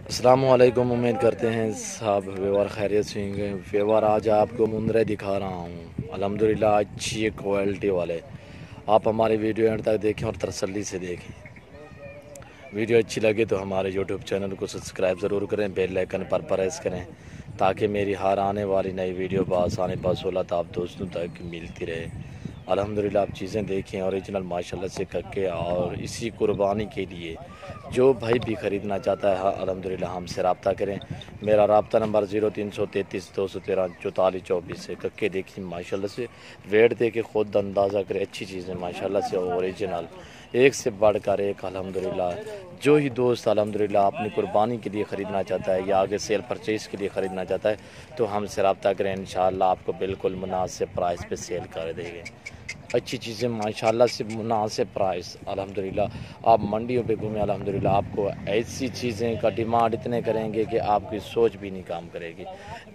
السلام علیکم، امید کرتے ہیں صاحب ویور خیریت سے ہوں گے۔ ویور آج آپ کو مندرے دکھا رہا ہوں، الحمدللہ اچھی کوالٹی والے۔ آپ ہماری ویڈیو اینڈ تک دیکھیں اور تسلی سے دیکھیں۔ ویڈیو اچھی لگے تو ہمارے یوٹیوب چینل کو سبسکرائب ضرور کریں، بیل آئیکن پر پریس کریں تاکہ میری ہر آنے والی نئی ویڈیو بآسانی بسہولت آپ دوستوں تک ملتی رہے۔ الحمدللہ آپ چیزیں دیکھیں اوریجنل ماشاءاللہ سے ککے، اور اسی قربانی کے لیے جو بھائی بھی خریدنا چاہتا ہے الحمدللہ ہم سے رابطہ کریں۔ میرا رابطہ نمبر 0333 213 44 24 ہے۔ ککے دیکھیں ماشاءاللہ سے، ویٹ دے کے خود اندازہ کریں، اچھی چیزیں ماشاءاللہ سے اوریجنل، ایک سے بڑھ کر ایک الحمدللہ۔ جو ہی دوست الحمدللہ اپنی قربانی کے لیے خریدنا چاہتا ہے یا آگے سیل پرچیز کے لیے خریدنا چاہتا ہے تو ہم سے رابطہ کریں، انشاءاللہ آپ کو بالکل مناسب پرائس پہ سیل کر دیں گے۔ اچھی چیزیں ماشاءاللہ سے مناسب پرائس الحمدللہ۔ آپ منڈیوں پہ گھومیں الحمدللہ، آپ کو ایسی چیزیں کا ڈیمانڈ اتنے کریں گے کہ آپ کی سوچ بھی نہیں کام کرے گی۔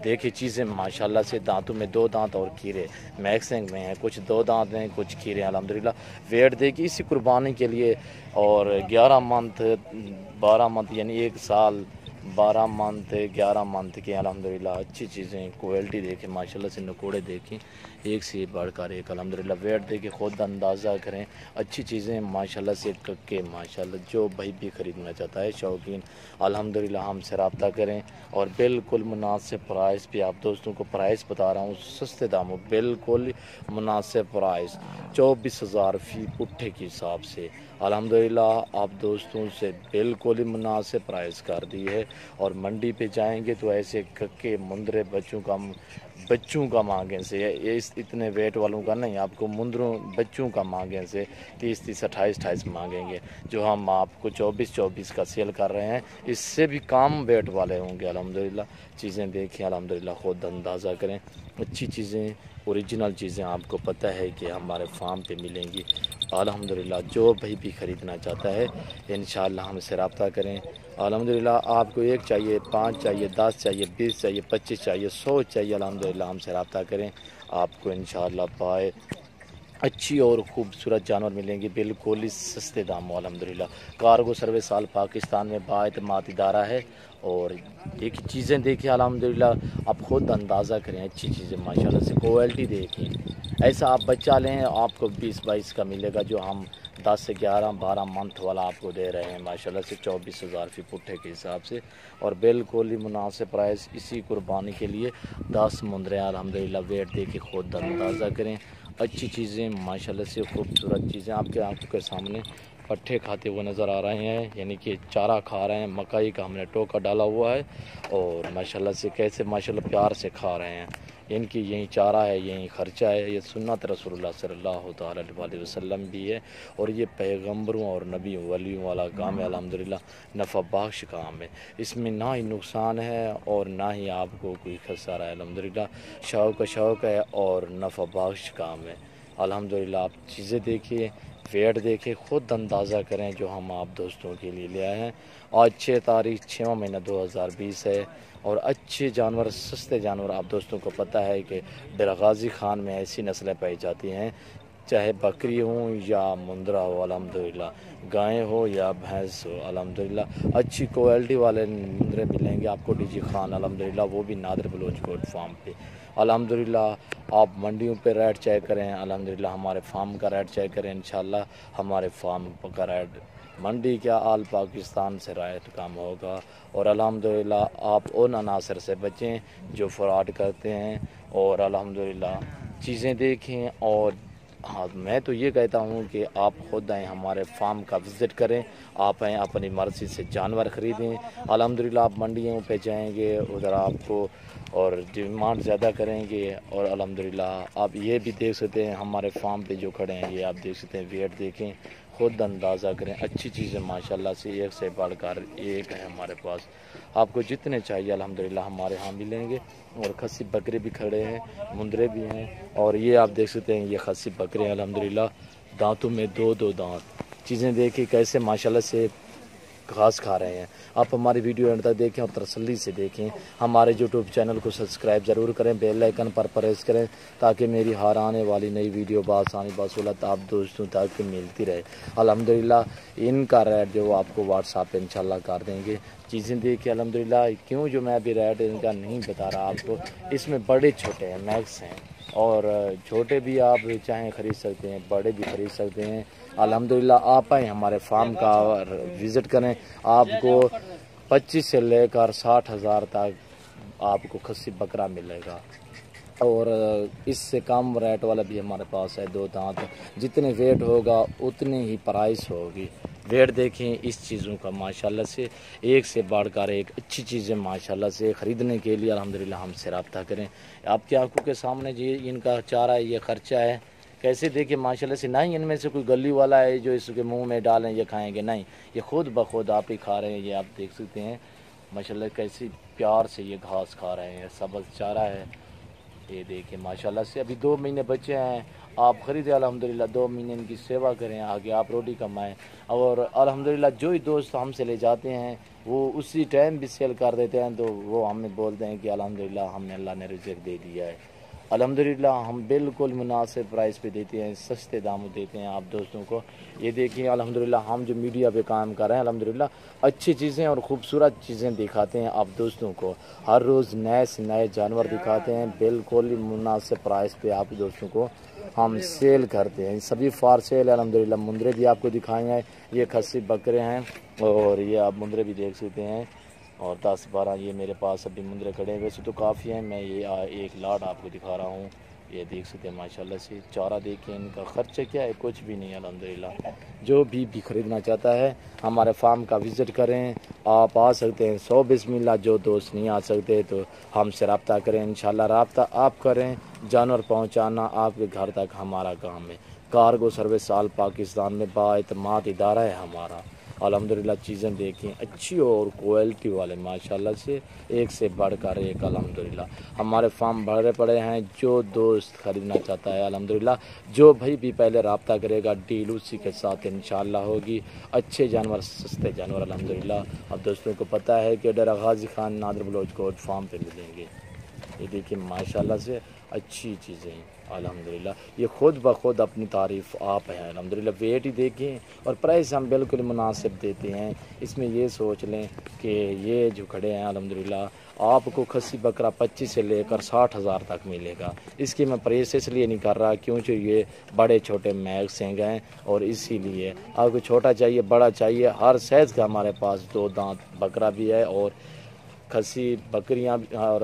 دیکھیے چیزیں ماشاءاللہ سے، دانتوں میں 2 دانت اور کھیرے میکسنگ میں ہیں، کچھ 2 دانت ہیں کچھ کھیرے ہیں الحمدللہ۔ ویٹ دے کے اسی قربانی کے لیے، اور 11 منتھ 12 منتھ یعنی 1 سال 12 منتھ 11 منتھ کے الحمدللہ اچھی چیزیں، کوالٹی دیکھیں ماشاءاللہ سے، نکوڑے دیکھیں ایک سے بڑھ کر ایک الحمدللہ۔ ویٹ دے کے خود اندازہ کریں، اچھی چیزیں ماشاءاللہ سے ککے ماشاءاللہ۔ جو بھائی بھی خریدنا چاہتا ہے شوقین الحمدللہ ہم سے رابطہ کریں، اور بالکل مناسب پرائس پہ آپ دوستوں کو پرائس بتا رہا ہوں، سستے داموں بالکل مناسب پرائس 24,000 فی پٹھے کے حساب سے الحمدللہ آپ دوستوں سے بالکل ہی مناسب پرائس کر دی ہے۔ اور منڈی پہ جائیں گے تو ایسے ککے مندرے بچوں کا مانگیں سے، اتنے ویٹ والوں کا نہیں، آپ کو مندروں بچوں کا مانگیں سے 30 28 مانگیں گے، جو ہم آپ کو 24 کا سیل کر رہے ہیں، اس سے بھی کم ویٹ والے ہوں گے الحمدللہ۔ چیزیں دیکھیں الحمدللہ، خود اندازہ کریں، اچھی چیزیں اوریجنل چیزیں آپ کو پتہ ہے کہ ہمارے فارم پہ ملیں گی الحمدللہ۔ جو بھی خریدنا چاہتا ہے انشاءاللہ ہم سے رابطہ کریں الحمدللہ۔ آپ کو 1 چاہیے، 5 چاہیے، 10 چاہیے، 20 چاہیے، 25 چاہیے، 100 چاہیے الحمدللہ ہم سے رابطہ کریں، آپ کو انشاءاللہ پائے اچھی اور خوبصورت جانور ملیں گے بالکل ہی سستے داموں الحمدللہ۔ کارگو سروس آل پاکستان میں باعتماد ادارہ ہے، اور ایک چیزیں دیکھیں الحمدللہ آپ خود اندازہ کریں، اچھی چیزیں ماشاءاللہ سے کوالٹی دیکھیں۔ ایسا آپ بچہ لیں آپ کو 20-22 کا ملے گا، جو ہم 10 سے 11-12 منتھ والا آپ کو دے رہے ہیں ماشاءاللہ سے 24,000 فی پٹھے کے حساب سے، اور بالکل ہی مناسب پرائس اسی قربانی کے لیے 10 مندرے الحمدللہ۔ ویٹ دے کے خود اندازہ کریں، اچھی چیزیں ماشاءاللہ سے خوبصورت چیزیں آپ کے آنکھوں کے سامنے پٹھے کھاتے ہوئے نظر آ رہے ہیں، یعنی کہ چارہ کھا رہے ہیں، مکئی کا ہم نے ٹوکا ڈالا ہوا ہے، اور ماشاءاللہ سے کیسے ماشاءاللہ پیار سے کھا رہے ہیں، ان کی یہی چارہ ہے، یہی خرچہ ہے، یہ سنت رسول اللہ صلی اللہ تعالی علیہ وسلم بھی ہے، اور یہ پیغمبروں اور نبی ولیوں والا کام ہے الحمدللہ، نفع بخش کام ہے، اس میں نہ ہی نقصان ہے اور نہ ہی آپ کو کوئی خسارہ ہے الحمدللہ۔ شوق ہے اور نفع بخش کام ہے الحمدللہ۔ آپ چیزیں دیکھیے، ویٹ دیکھیں، خود اندازہ کریں، جو ہم آپ دوستوں کے لیے لے آئے ہیں۔ آج 6 تاریخ 6واں مہینہ 2020 ہے، اور اچھے جانور سستے جانور آپ دوستوں کو پتہ ہے کہ ڈرغازی خان میں ایسی نسلیں پائی جاتی ہیں، چاہے بکری ہوں یا مندرا ہو الحمدللہ، گائیں ہو یا بھینس ہو الحمدللہ، اچھی کوالٹی والے مندرے ملیں گے آپ کو ڈی جی خان الحمدللہ، وہ بھی نادر بلوچ گوٹ فارم پہ الحمدللہ۔ آپ منڈیوں پہ ریٹ چیک کریں الحمدللہ، ہمارے فارم کا ریٹ چیک کریں، انشاءاللہ ہمارے فارم کا ریٹ منڈی کیا آل پاکستان سے ریٹ کم ہوگا، اور الحمدللہ آپ ان عناصر سے بچیں جو فراڈ کرتے ہیں، اور الحمدللہ چیزیں دیکھیں۔ اور ہاں میں تو یہ کہتا ہوں کہ آپ خود آئیں، ہمارے فارم کا وزٹ کریں، آپ آئیں اپنی مرضی سے جانور خریدیں الحمدللہ۔ آپ منڈیوں پہ جائیں گے ادھر آپ کو اور ڈیمانڈ زیادہ کریں گے، اور الحمدللہ آپ یہ بھی دیکھ سکتے ہیں ہمارے فارم پہ جو کھڑے ہیں، یہ آپ دیکھ سکتے ہیں، ویٹ دیکھیں، خود اندازہ کریں، اچھی چیزیں ماشاءاللہ سے ایک سے بڑھ کر ایک ہے ہمارے پاس، آپ کو جتنے چاہیے الحمدللہ ہمارے ہاں ملیں گے۔ اور خصی بکرے بھی کھڑے ہیں، مندرے بھی ہیں، اور یہ آپ دیکھ سکتے ہیں یہ خصی بکرے ہیں الحمدللہ، دانتوں میں 2 دانت۔ چیزیں دیکھیں کیسے ماشاءاللہ سے گھاس کھا رہے ہیں۔ آپ ہماری ویڈیو اینڈ تک دیکھیں اور تسلی سے دیکھیں۔ ہمارے یوٹیوب چینل کو سبسکرائب ضرور کریں، بیل آئیکن پر پریس کریں تاکہ میری ہر آنے والی نئی ویڈیو بآسانی بسہولت آپ دوستوں تک ملتی رہے۔ الحمدللہ ان کا ریٹ جو آپ کو واٹس ایپ پہ انشاءاللہ کر دیں گے۔ چیزیں دیکھیں الحمدللہ، کیوں جو میں ابھی ریٹ ان کا نہیں بتا رہا آپ کو، اس میں بڑے چھوٹے ہیں، میکس ہیں، اور چھوٹے بھی آپ چاہیں خرید سکتے ہیں، بڑے بھی خرید سکتے ہیں۔ الحمدللہ آپ آئیں ہمارے فارم کا وزٹ کریں، آپ کو 25 سے لے کر 60,000 تک آپ کو خصی بکرا ملے گا، اور اس سے کم ریٹ والا بھی ہمارے پاس ہے 2 دانت۔ جتنے ویٹ ہوگا اتنی ہی پرائس ہوگی۔ ویٹ دیکھیں اس چیزوں کا ماشاءاللہ سے ایک سے بڑھ کر ایک اچھی چیزیں ماشاءاللہ سے خریدنے کے لیے الحمدللہ ہم سے رابطہ کریں۔ آپ کی آنکھوں کے سامنے جی ان کا چارہ ہے، یہ خرچہ ہے، کیسے دیکھیں ماشاءاللہ سے، نہ ہی ان میں سے کوئی گلی والا ہے جو اس کے منہ میں ڈالیں یہ کھائیں گے، نہیں، یہ خود بخود آپ ہی کھا رہے ہیں۔ یہ آپ دیکھ سکتے ہیں ماشاءاللہ کیسی پیار سے یہ گھاس کھا رہے ہیں، سبز چارہ ہے۔ یہ دیکھیں ماشاءاللہ سے ابھی 2 مہینے بچے ہیں، آپ خریدیں الحمدللہ، 2 مہینے ان کی سیوا کریں، آگے آپ روٹی کمائیں۔ اور الحمدللہ جو ہی دوست ہم سے لے جاتے ہیں وہ اسی ٹائم بھی سیل کر دیتے ہیں، تو وہ ہمیں بولتے ہیں کہ الحمدللہ ہم نے اللہ نے رزق دے دیا ہے۔ الحمدللہ ہم بالکل مناسب پرائس پہ دیتے ہیں، سستے داموں دیتے ہیں آپ دوستوں کو۔ یہ دیکھیں الحمدللہ ہم جو میڈیا پہ کام کر رہے ہیں الحمدللہ اچھی چیزیں اور خوبصورت چیزیں دکھاتے ہیں آپ دوستوں کو، ہر روز نئے سے نئے جانور دکھاتے ہیں، بالکل مناسب پرائس پہ آپ دوستوں کو ہم سیل کرتے ہیں۔ سبھی فار سیل ہے الحمدللہ۔ مندرے بھی آپ کو دکھائیں گے، یہ خصی بکرے ہیں، اور یہ آپ مندرے بھی دیکھ سکتے ہیں، اور 10-12 یہ میرے پاس ابھی مندرے کھڑے ہیں، ویسے تو کافی ہیں، میں یہ ایک لاٹ آپ کو دکھا رہا ہوں۔ یہ دیکھ سکتے ہیں ماشاءاللہ سے چارہ دیکھیں، ان کا خرچہ کیا ہے، کچھ بھی نہیں الحمدللہ۔ جو بھی خریدنا چاہتا ہے ہمارے فارم کا وزٹ کریں، آپ آ سکتے ہیں 100 بسم اللہ۔ جو دوست نہیں آ سکتے تو ہم سے رابطہ کریں، انشاءاللہ رابطہ آپ کریں، جانور پہنچانا آپ کے گھر تک ہمارا کام ہے۔ کارگو سروس آل پاکستان میں بااعتماد ادارہ ہے ہمارا۔ الحمدللہ چیزیں دیکھیں اچھی اور کوالٹی والے ماشاءاللہ سے ایک سے بڑھ کر ایک الحمدللہ۔ ہمارے فارم بڑے پڑے ہیں، جو دوست خریدنا چاہتا ہے الحمدللہ، جو بھائی بھی پہلے رابطہ کرے گا ڈیل اسی کے ساتھ انشاءاللہ ہوگی۔ اچھے جانور، سستے جانور الحمدللہ اب دوستوں کو پتہ ہے کہ ڈیرہ غازی خان نادر بلوچ کوٹ فارم پہ ملیں گے۔ یہ دیکھیں ماشاءاللہ سے اچھی چیزیں الحمدللہ، یہ خود بخود اپنی تعریف آپ ہیں الحمدللہ۔ ویٹ ہی دیکھیں اور پرائس ہم بالکل مناسب دیتے ہیں۔ اس میں یہ سوچ لیں کہ یہ جو کھڑے ہیں الحمدللہ آپ کو خصی بکرا 25 سے لے کر 60,000 تک ملے گا۔ اس کی میں پرائس اس لیے نہیں کر رہا کیونکہ یہ بڑے چھوٹے میکس ہیں، اور اسی لیے آپ کو چھوٹا چاہیے بڑا چاہیے، ہر سائز کا ہمارے پاس 2 دانت بکرا بھی ہے، اور خصی بکریاں اور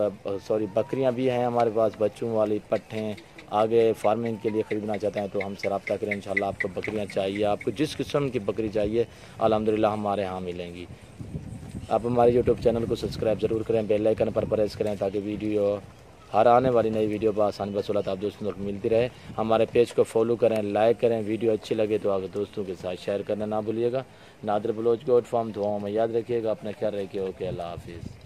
بکریاں بھی ہیں ہمارے پاس، بچوں والی پٹھیں۔ آگے فارمنگ کے لیے خریدنا چاہتے ہیں تو ہم سے رابطہ کریں، انشاءاللہ آپ کو بکریاں چاہیے، آپ کو جس قسم کی بکری چاہیے الحمدللہ ہمارے ہاں ملیں گی۔ آپ ہمارے یوٹیوب چینل کو سبسکرائب ضرور کریں، بیل آئیکن پر پریس کریں تاکہ ویڈیو ہر آنے والی نئی ویڈیو بآسانی بسہولت آپ دوستوں تک ملتی رہے۔ ہمارے پیج کو فالو کریں، لائک کریں، ویڈیو اچھی لگے تو آگے دوستوں کے ساتھ شیئر کرنا نہ بھولیے گا۔ نادر بلوچ گوٹ فارم دعاؤں میں یاد رکھیے گا، اپنا خیال رکھیے، اوکے، اللہ حافظ۔